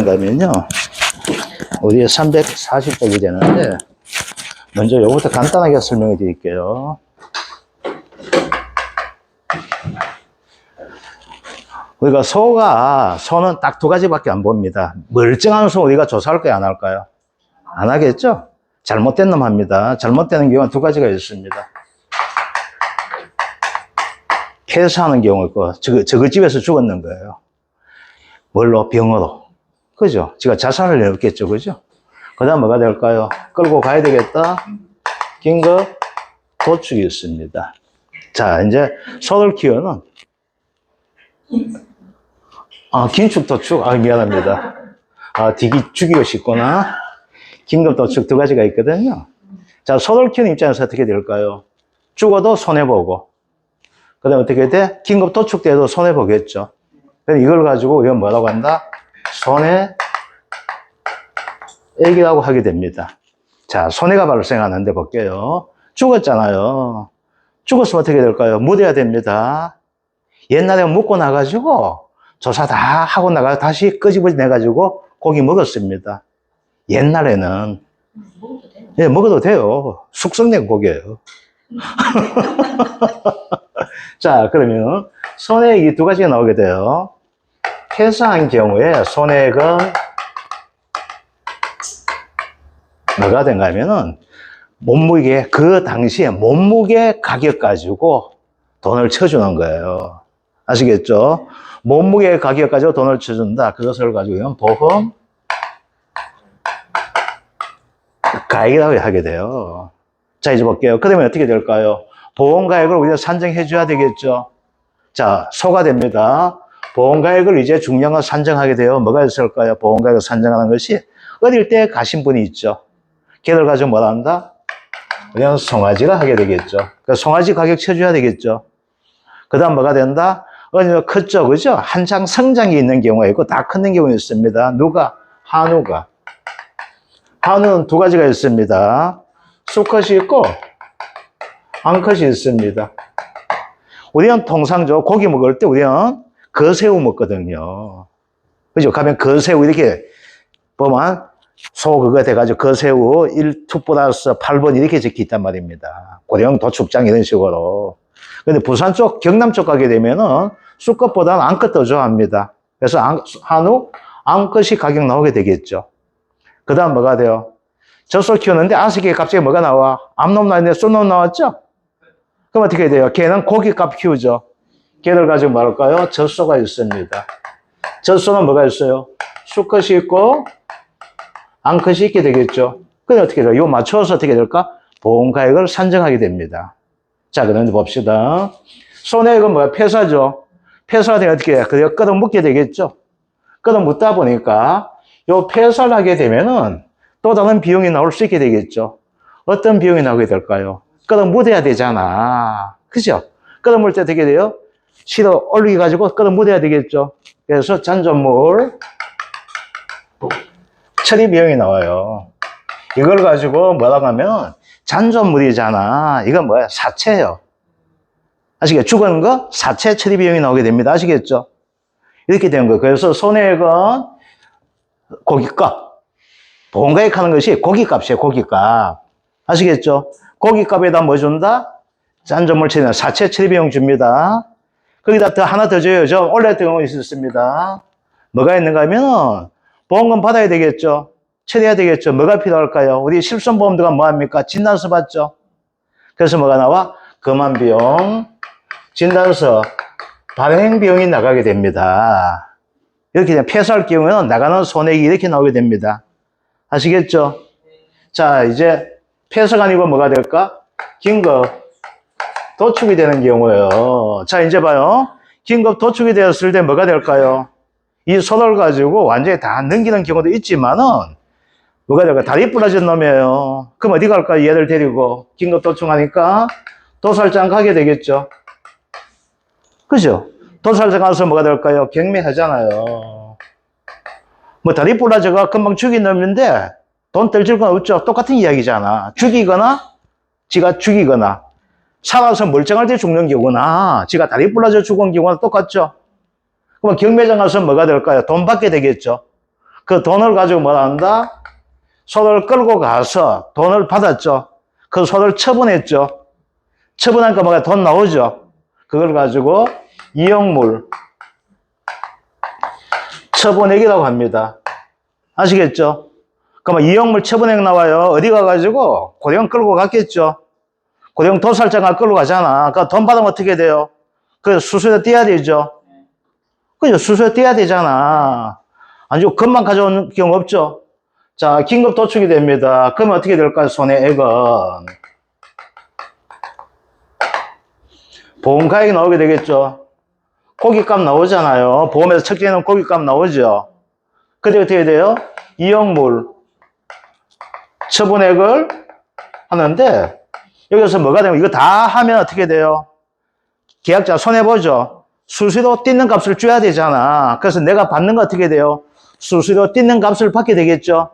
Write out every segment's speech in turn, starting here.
가면요, 우리 340쪽이 되는데, 먼저 요거부터 간단하게 설명해 드릴게요. 우리가 소는 딱 두 가지밖에 안 봅니다. 멀쩡한 소 우리가 조사할까요, 안 할까요? 안 하겠죠? 잘못된 놈 합니다. 잘못되는 경우는 두 가지가 있습니다. 폐사하는 경우 있고, 저글집에서 죽었는 거예요. 뭘로? 병으로. 그죠? 제가 자살을 해왔겠죠, 그죠? 그 다음 뭐가 될까요? 끌고 가야 되겠다. 긴급 도축이 있습니다. 자, 이제 소를 키우는, 긴축 도축, 미안합니다. 죽이고 싶구나. 긴급 도축 두 가지가 있거든요. 자, 소를 키우는 입장에서 어떻게 될까요? 죽어도 손해보고, 그 다음에 어떻게 돼? 긴급 도축돼도 손해보겠죠. 그래서 이걸 가지고 우리가 뭐라고 한다? 손해액이라고 하게 됩니다. 자, 손해가 발생하는데 볼게요. 죽었잖아요. 죽었으면 어떻게 될까요? 묻어야 됩니다. 옛날에 묻고 나가지고 조사 다 하고 나가 다시 끄집어내가지고 고기 먹었습니다. 옛날에는. 예, 먹어도 돼요. 숙성된 고기예요. 자, 그러면 손해액이 두 가지가 나오게 돼요. 폐사한 경우에 손해액은 뭐가 된가 하면은 몸무게, 그 당시에 몸무게 가격 가지고 돈을 쳐주는 거예요. 아시겠죠? 몸무게 가격 가지고 돈을 쳐준다. 그것을 가지고 보험 가액이라고 하게 돼요. 자, 이제 볼게요. 그러면 어떻게 될까요? 보험가액을 우리가 산정해 줘야 되겠죠. 자, 소가 됩니다. 보험가액을 이제 중량을 산정하게 돼요. 뭐가 있을까요? 보험가액을 산정하는 것이 어릴 때 가신 분이 있죠. 걔들 가지고 뭐라 한다? 그냥 송아지를 하게 되겠죠. 그러니까 송아지 가격 쳐줘야 되겠죠. 그 다음 뭐가 된다? 어느 컸죠, 그죠? 한창 성장이 있는 경우가 있고 다 크는 경우가 있습니다. 누가? 한우가. 한우는 두 가지가 있습니다. 수컷이 있고 암컷이 있습니다. 우리는 통상적으로 고기 먹을 때 우리는 거새우 먹거든요. 그죠? 가면 거새우 이렇게 보면 소 그거 돼가지고 거새우 1투 플러스 8번 이렇게 적혀 있단 말입니다. 고령 도축장 이런 식으로. 근데 부산 쪽, 경남 쪽 가게 되면은 수컷보다는 암컷 더 좋아합니다. 그래서 한우, 암컷이 가격 나오게 되겠죠. 그 다음 뭐가 돼요? 젖소 키우는데 아스키에 갑자기 뭐가 나와? 암놈 나왔는데 쏜놈 나왔죠? 그럼 어떻게 돼요? 걔는 고기값 키우죠. 걔들 가지고 말할까요? 젖소가 있습니다. 젖소는 뭐가 있어요? 수컷이 있고 암컷이 있게 되겠죠. 그럼 어떻게 돼요? 이거 맞춰서 어떻게 될까? 보험가액을 산정하게 됩니다. 자, 그런데 봅시다. 손해액은 뭐야? 폐사죠. 폐사가 되면 어떻게 해요? 그래서 끌어묻게 되겠죠. 끌어묻다 보니까 요 폐사를 하게 되면은 또 다른 비용이 나올 수 있게 되겠죠. 어떤 비용이 나오게 될까요? 끌어묻어야 되잖아. 그죠? 끌어물 때 어떻게 돼요? 실어 올리게 가지고 끌어묻어야 되겠죠. 그래서 잔존물 처리 비용이 나와요. 이걸 가지고 뭐라고 하면 잔존물이잖아. 이건 뭐야? 사체예요. 아시겠죠? 죽은 거 사체 처리 비용이 나오게 됩니다. 아시겠죠? 이렇게 된 거예요. 그래서 손해액은 고기값. 보험가액 하는 것이 고기값이에요. 고기값. 아시겠죠? 고기값에다 뭐 준다? 잔존물 처리, 사체 처리 비용 줍니다. 거기다 더 하나 더 줘요. 저 올렸던 경우 있었습니다. 뭐가 있는가 하면 보험금 받아야 되겠죠. 처리해야 되겠죠. 뭐가 필요할까요? 우리 실손보험들가 뭐합니까? 진단서 받죠. 그래서 뭐가 나와? 검안비용, 진단서, 발행비용이 나가게 됩니다. 이렇게 되면 폐사할 경우에는 나가는 손해액이 이렇게 나오게 됩니다. 아시겠죠? 자, 이제 폐사가 아니고 뭐가 될까? 긴급 도축이 되는 경우예요. 자, 이제 봐요. 긴급 도축이 되었을 때 뭐가 될까요? 이 소를 가지고 완전히 다 넘기는 경우도 있지만은 뭐가 될까? 다리 부러진 놈이에요. 그럼 어디 갈까? 얘를 데리고 긴급 도축하니까 도살장 가게 되겠죠. 그죠? 도살장 가서 뭐가 될까요? 경매하잖아요. 뭐 다리 부러져가 금방 죽인 놈인데 돈 떼줄 건 없죠. 똑같은 이야기잖아. 죽이거나 지가 죽이거나 살아서 멀쩡할 때 죽는 경우나 지가 다리 부러져 죽은 경우나 똑같죠. 그럼 경매장 가서 뭐가 될까요? 돈 받게 되겠죠. 그 돈을 가지고 뭐라 한다? 손을 끌고 가서 돈을 받았죠. 그 손을 처분했죠. 처분하니까 뭐가 돈 나오죠. 그걸 가지고 이용물 처분액이라고 합니다. 아시겠죠? 그러면 이용물 처분액 나와요. 어디 가가지고 고령 끌고 갔겠죠. 고령 도살장을 끌고 가잖아. 그 돈 받으면 어떻게 돼요? 그래서 수수료 떼야 되죠. 그죠? 수수료 떼야 되잖아. 아주 금방 가져온 경우 없죠. 자, 긴급 도축이 됩니다. 그러면 어떻게 될까요? 손해액은 보험가액이 나오게 되겠죠. 고깃값 나오잖아요. 보험에서 책정해놓은 고깃값 나오죠. 그때 어떻게 돼요? 이용물 처분액을 하는데 여기서 뭐가 되면 이거 다 하면 어떻게 돼요? 계약자 손해보죠. 수수료 뜯는 값을 줘야 되잖아. 그래서 내가 받는 거 어떻게 돼요? 수수료 뜯는 값을 받게 되겠죠.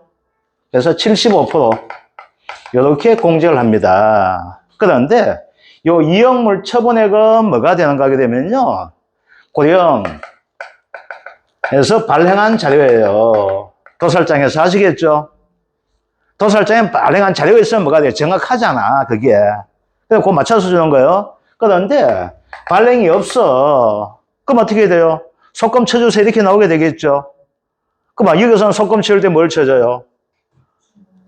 그래서 75% 이렇게 공제를 합니다. 그런데 요 이용물 처분액은 뭐가 되는가 하게 되면요. 고령에서 발행한 자료예요. 도살장에서 아시겠죠? 도살장에 발행한 자료가 있으면 뭐가 돼요? 정확하잖아, 그게. 그래서 그거 맞춰서 주는 거예요. 그런데 발행이 없어. 그럼 어떻게 돼요? 속금 쳐주세요 이렇게 나오게 되겠죠. 그럼 여기서는 속금 치울 때 뭘 쳐줘요?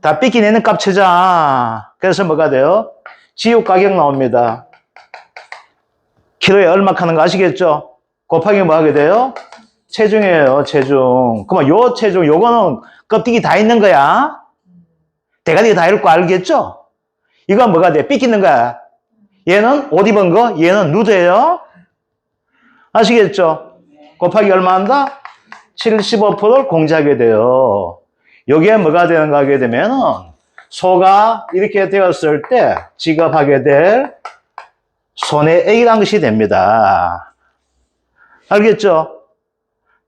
다 삐끼내는 값 쳐자. 그래서 뭐가 돼요? 지육 가격 나옵니다. 키로에 얼마큼 하는 거 아시겠죠? 곱하기 뭐 하게 돼요? 체중이에요, 체중. 그러면 요 체중, 요거는 껍데기 다 있는 거야. 대가리 다 있고 알겠죠? 이건 뭐가 돼? 삐끼는 거야. 얘는 옷 입은 거, 얘는 누드예요. 아시겠죠? 곱하기 얼마 한다? 75%를 공제하게 돼요. 요게 뭐가 되는가 하게 되면은 소가 이렇게 되었을 때 지급하게 될 손해액이라는 것이 됩니다. 알겠죠?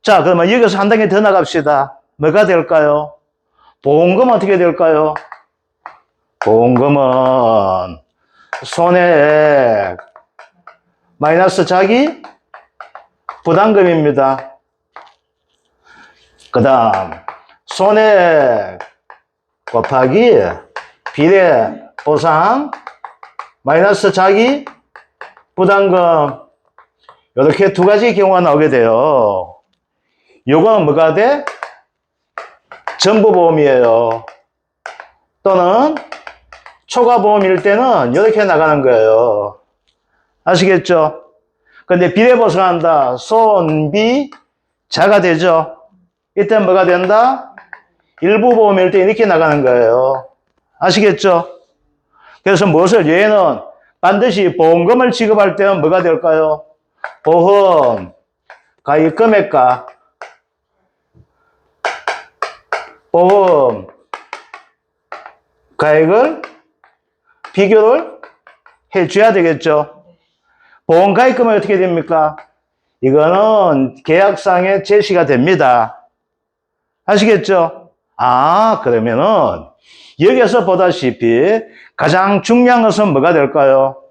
자, 그러면 여기서 한 단계 더 나갑시다. 뭐가 될까요? 보험금은 어떻게 될까요? 보험금은 손해액 마이너스 자기 부담금입니다. 그 다음 손해액 곱하기 비례 보상 마이너스 자기 부담금 이렇게 두 가지 경우가 나오게 돼요. 요거는 뭐가 돼? 전부보험이에요. 또는 초과보험일 때는 이렇게 나가는 거예요. 아시겠죠? 근데 비례보상한다. 손비 자가 되죠. 이때 뭐가 된다? 일부보험일 때 이렇게 나가는 거예요. 아시겠죠? 그래서 무엇을 얘는 반드시 보험금을 지급할 때는 뭐가 될까요? 보험 가입 금액과 보험 가액을 비교를 해줘야 되겠죠. 보험 가입 금액이 어떻게 됩니까? 이거는 계약상에 제시가 됩니다. 아시겠죠? 아, 그러면은 여기서 보다시피 가장 중요한 것은 뭐가 될까요?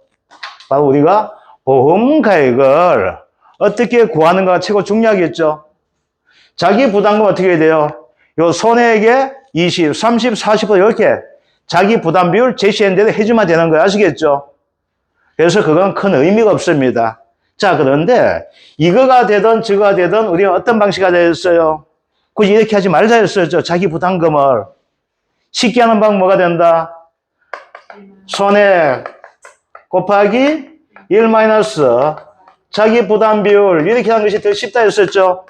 바로 우리가 보험 가액을 어떻게 구하는가가 최고 중요하겠죠. 자기 부담금 어떻게 돼요? 요 손해액의 20, 30, 40% 이렇게 자기 부담 비율 제시한 대로 해주면 되는 거예요. 아시겠죠? 그래서 그건 큰 의미가 없습니다. 자, 그런데 이거가 되든 저거가 되든 우리가 어떤 방식이 되었어요? 굳이 이렇게 하지 말자 했었죠. 자기 부담금을. 쉽게 하는 방법 뭐가 된다? 손해액 곱하기 1 마이너스 자기 부담 비율 이렇게 하는 것이 더 쉽다 했었죠.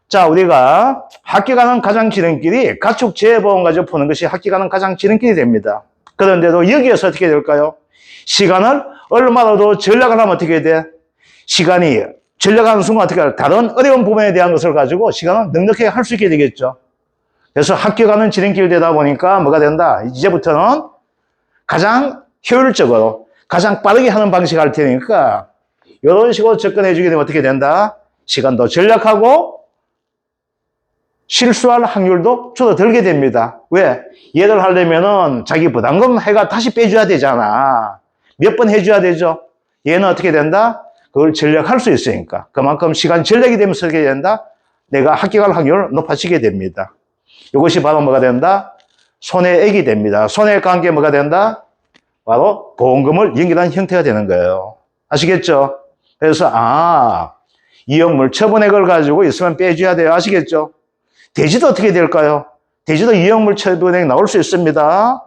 자, 우리가 학교 가는 가장 지름길이 가축 재보험 가지고 푸는 것이 학교 가는 가장 지름길이 됩니다. 그런데도 여기에서 어떻게 될까요? 시간을 얼마라도 전략을 하면 어떻게 돼? 시간이 전략하는 순간 어떻게 할? 다른 어려운 부분에 대한 것을 가지고 시간을 넉넉하게 할 수 있게 되겠죠. 그래서 학교 가는 지름길 되다 보니까 뭐가 된다? 이제부터는 가장 효율적으로 가장 빠르게 하는 방식을 할 테니까 이런 식으로 접근해 주게 되면 어떻게 된다? 시간도 전략하고 실수할 확률도 줄어들게 됩니다. 왜? 얘를 하려면은 자기 부담금 해가 다시 빼줘야 되잖아. 몇 번 해줘야 되죠? 얘는 어떻게 된다? 그걸 전략할 수 있으니까. 그만큼 시간 전략이 되면서 어떻게 된다? 내가 합격할 확률을 높아지게 됩니다. 이것이 바로 뭐가 된다? 손해액이 됩니다. 손해액과 함께 뭐가 된다? 바로 보험금을 연결한 형태가 되는 거예요. 아시겠죠? 그래서 이연물 처분액을 가지고 있으면 빼줘야 돼요. 아시겠죠? 대지도 어떻게 될까요? 대지도 이연물 처분액 나올 수 있습니다.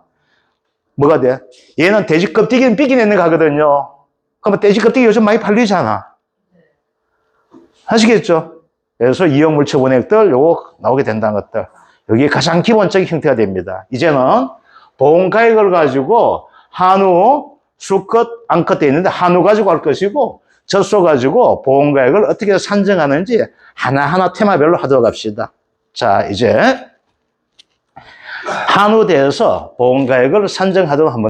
뭐가 돼? 얘는 돼지 껍데기는 삐기내는 가거든요. 그러면 돼지 껍데기 요즘 많이 팔리잖아. 아시겠죠? 그래서 이연물 처분액들 요거 나오게 된다는 것들. 여기 가장 기본적인 형태가 됩니다. 이제는 보험가액을 가지고 한우, 수컷, 암컷 돼 있는데 한우 가지고 할 것이고 젖소 가지고 보험가액을 어떻게 산정하는지 하나하나 테마별로 하도록 합시다. 자, 이제 한우 대해서 보험가액을 산정하도록 한번